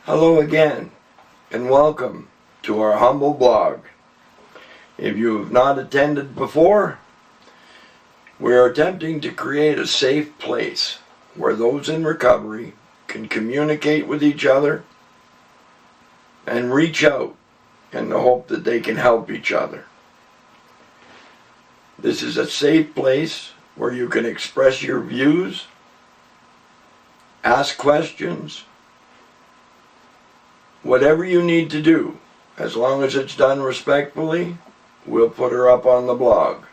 Hello again, and welcome to our humble blog. If you have not attended before, we are attempting to create a safe place where those in recovery can communicate with each other and reach out in the hope that they can help each other. This is a safe place where you can express your views, ask questions, whatever you need to do. As long as it's done respectfully, we'll put her up on the blog.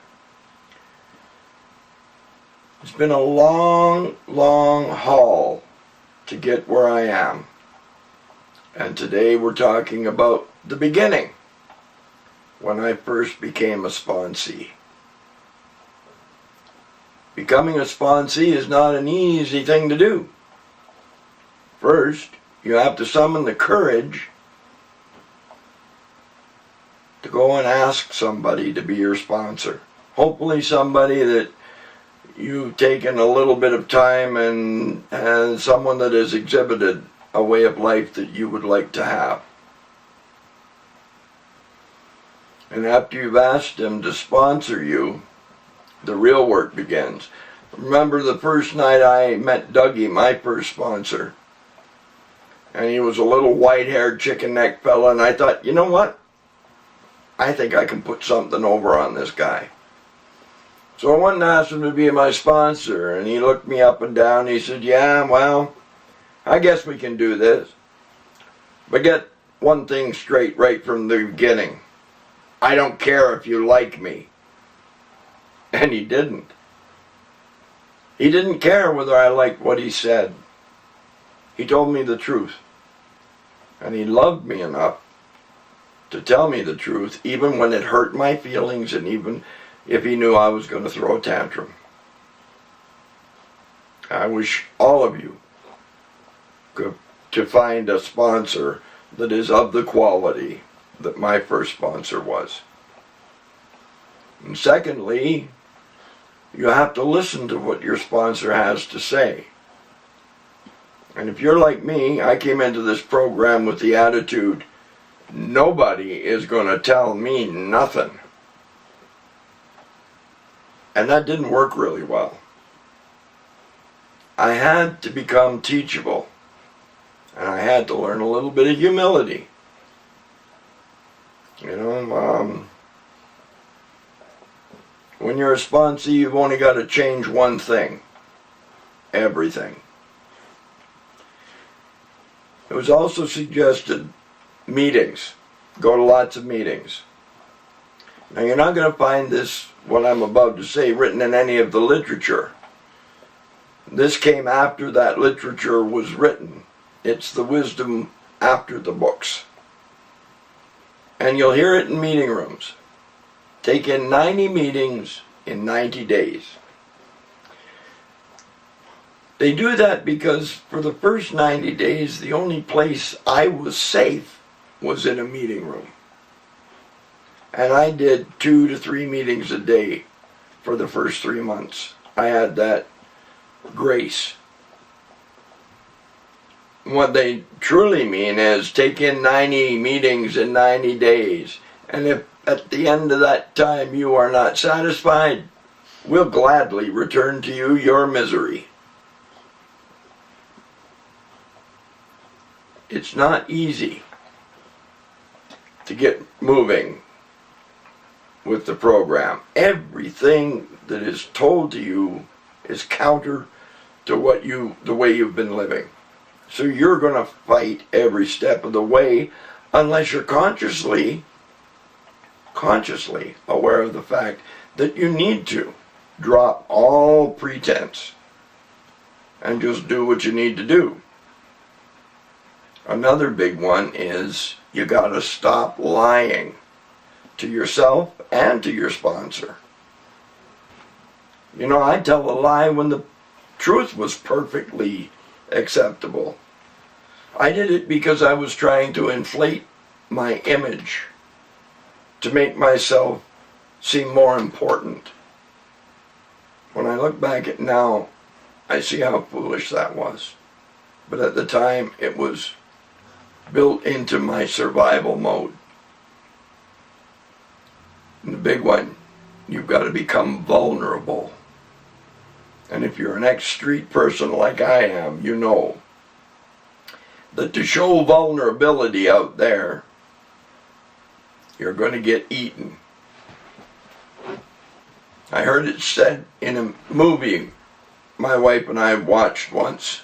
It's been a long, long haul to get where I am. And today we're talking about the beginning, when I first became a sponsee. Becoming a sponsee is not an easy thing to do. First, you have to summon the courage to go and ask somebody to be your sponsor. Hopefully somebody that you've taken a little bit of time and someone that has exhibited a way of life that you would like to have. And after you've asked them to sponsor you, the real work begins. Remember the first night I met Dougie, my first sponsor. And he was a little white-haired chicken-necked fella, and I thought, you know what? I think I can put something over on this guy. So I went and asked him to be my sponsor, and he looked me up and down, and he said, yeah, well, I guess we can do this. But get one thing straight right from the beginning. I don't care if you like me. And he didn't. He didn't care whether I liked what he said. He told me the truth. And he loved me enough to tell me the truth, even when it hurt my feelings and even if he knew I was going to throw a tantrum. I wish all of you could to find a sponsor that is of the quality that my first sponsor was. And secondly, you have to listen to what your sponsor has to say. And if you're like me, I came into this program with the attitude, nobody is going to tell me nothing. And that didn't work really well. I had to become teachable. And I had to learn a little bit of humility. You know, when you're a sponsee, you've only got to change one thing. Everything. It was also suggested meetings. Go to lots of meetings. Now you're not going to find this, what I'm about to say, written in any of the literature. This came after that literature was written. It's the wisdom after the books. And you'll hear it in meeting rooms. Take in 90 meetings in 90 days. They do that because for the first 90 days, the only place I was safe was in a meeting room. And I did 2 to 3 meetings a day for the first 3 months. I had that grace. What they truly mean is take in 90 meetings in 90 days. And if at the end of that time you are not satisfied, we'll gladly return to you your misery. It's not easy to get moving with the program. Everything that is told to you is counter to the way you've been living. So you're going to fight every step of the way unless you're consciously aware of the fact that you need to drop all pretense and just do what you need to do. Another big one is you got to stop lying to yourself and to your sponsor. You know, I tell a lie when the truth was perfectly acceptable. I did it because I was trying to inflate my image to make myself seem more important. When I look back at now, I see how foolish that was. But at the time, it was built into my survival mode. And the big one, you've got to become vulnerable. And if you're an ex-street person like I am, you know that to show vulnerability out there, you're going to get eaten. I heard it said in a movie my wife and I watched once,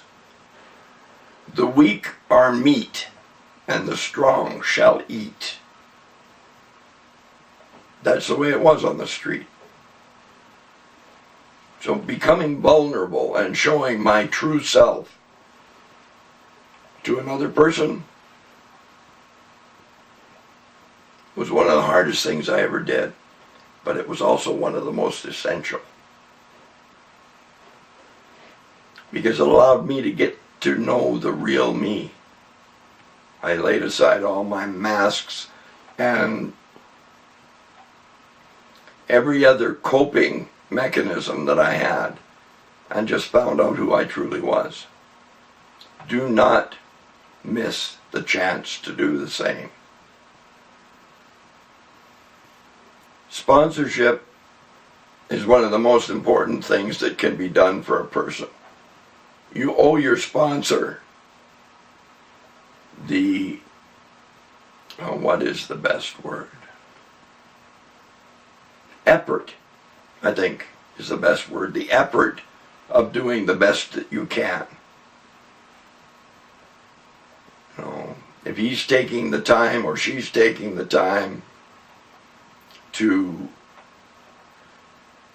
"The weak are meat, and the strong shall eat." That's the way it was on the street. So becoming vulnerable and showing my true self to another person was one of the hardest things I ever did, but it was also one of the most essential, because it allowed me to get to know the real me. I laid aside all my masks and every other coping mechanism that I had, and just found out who I truly was. Do not miss the chance to do the same. Sponsorship is one of the most important things that can be done for a person. You owe your sponsor the, what is the best word? Effort, I think, is the best word. The effort of doing the best that you can. You know, if he's taking the time or she's taking the time to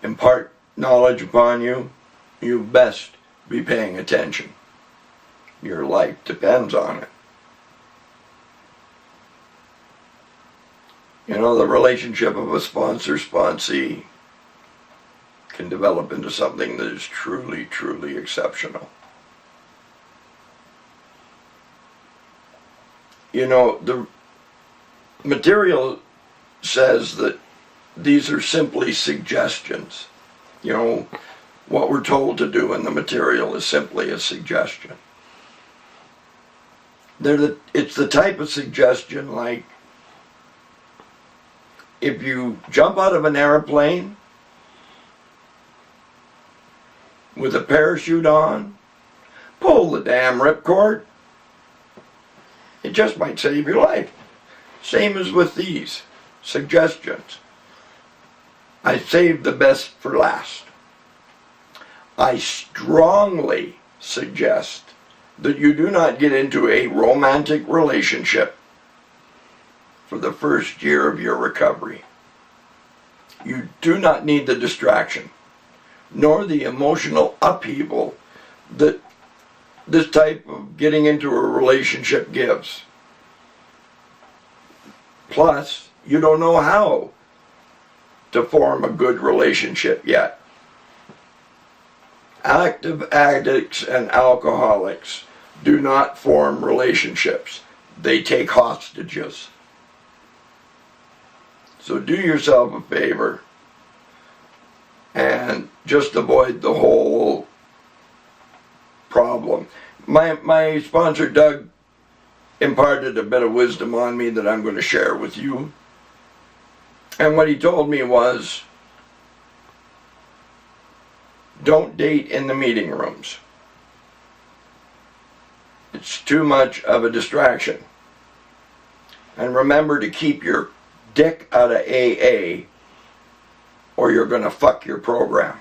impart knowledge upon you, you best be paying attention. Your life depends on it. You know, the relationship of a sponsor-sponsee can develop into something that is truly, truly exceptional. You know, the material says that these are simply suggestions. You know, what we're told to do in the material is simply a suggestion. It's the type of suggestion like, if you jump out of an airplane with a parachute on, pull the damn ripcord. It just might save your life. Same as with these suggestions. I saved the best for last. I strongly suggest that you do not get into a romantic relationship for the first year of your recovery. You do not need the distraction, nor the emotional upheaval that this type of getting into a relationship gives. Plus, you don't know how to form a good relationship yet. Active addicts and alcoholics do not form relationships. They take hostages. So do yourself a favor and just avoid the whole problem. My sponsor, Doug, imparted a bit of wisdom on me that I'm going to share with you. And what he told me was, don't date in the meeting rooms. It's too much of a distraction. And remember to keep your dick out of AA or you're going to fuck your program.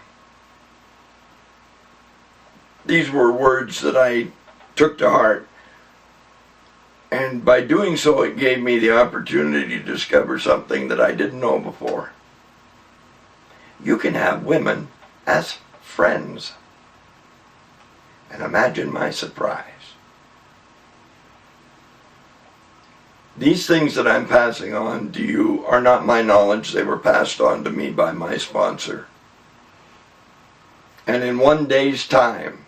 These were words that I took to heart, and by doing so it gave me the opportunity to discover something that I didn't know before. You can have women as friends, and imagine my surprise. These things that I'm passing on to you are not my knowledge. They were passed on to me by my sponsor. And in one day's time,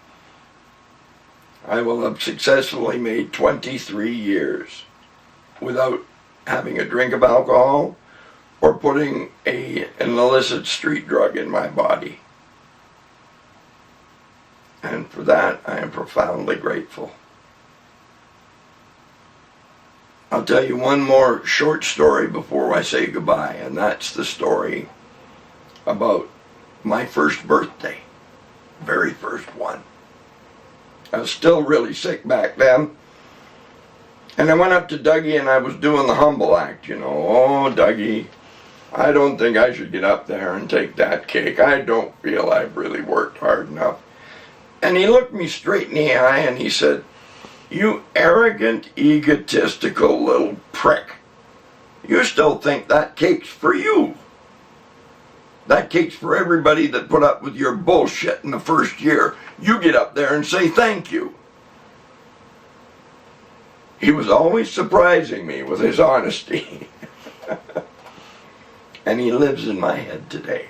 I will have successfully made 23 years without having a drink of alcohol or putting an illicit street drug in my body. And for that, I am profoundly grateful. I'll tell you one more short story before I say goodbye, and that's the story about my first birthday. Very first one. I was still really sick back then. And I went up to Dougie and I was doing the humble act, you know. Oh, Dougie, I don't think I should get up there and take that cake. I don't feel I've really worked hard enough. And he looked me straight in the eye and he said, "You arrogant, egotistical little prick. You still think that cake's for you. That cake's for everybody that put up with your bullshit in the first year. You get up there and say thank you." He was always surprising me with his honesty. And he lives in my head today.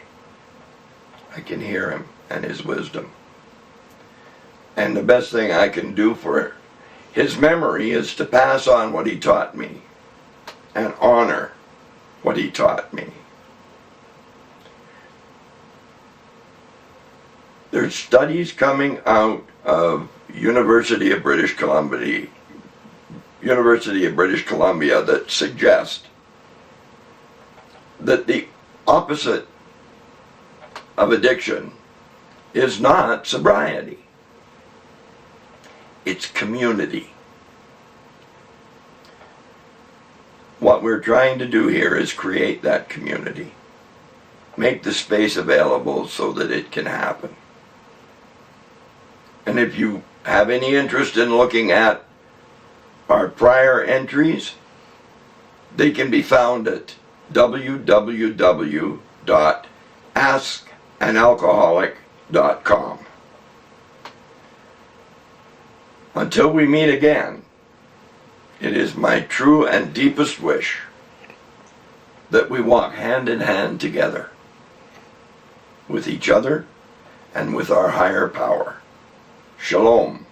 I can hear him and his wisdom. And the best thing I can do for his memory is to pass on what he taught me and honor what he taught me. There's studies coming out of University of British Columbia that suggest that the opposite of addiction is not sobriety. It's community. What we're trying to do here is create that community. Make the space available so that it can happen. And if you have any interest in looking at our prior entries, they can be found at www.askanalcoholic.com. Until we meet again, it is my true and deepest wish that we walk hand in hand together with each other and with our higher power. Shalom.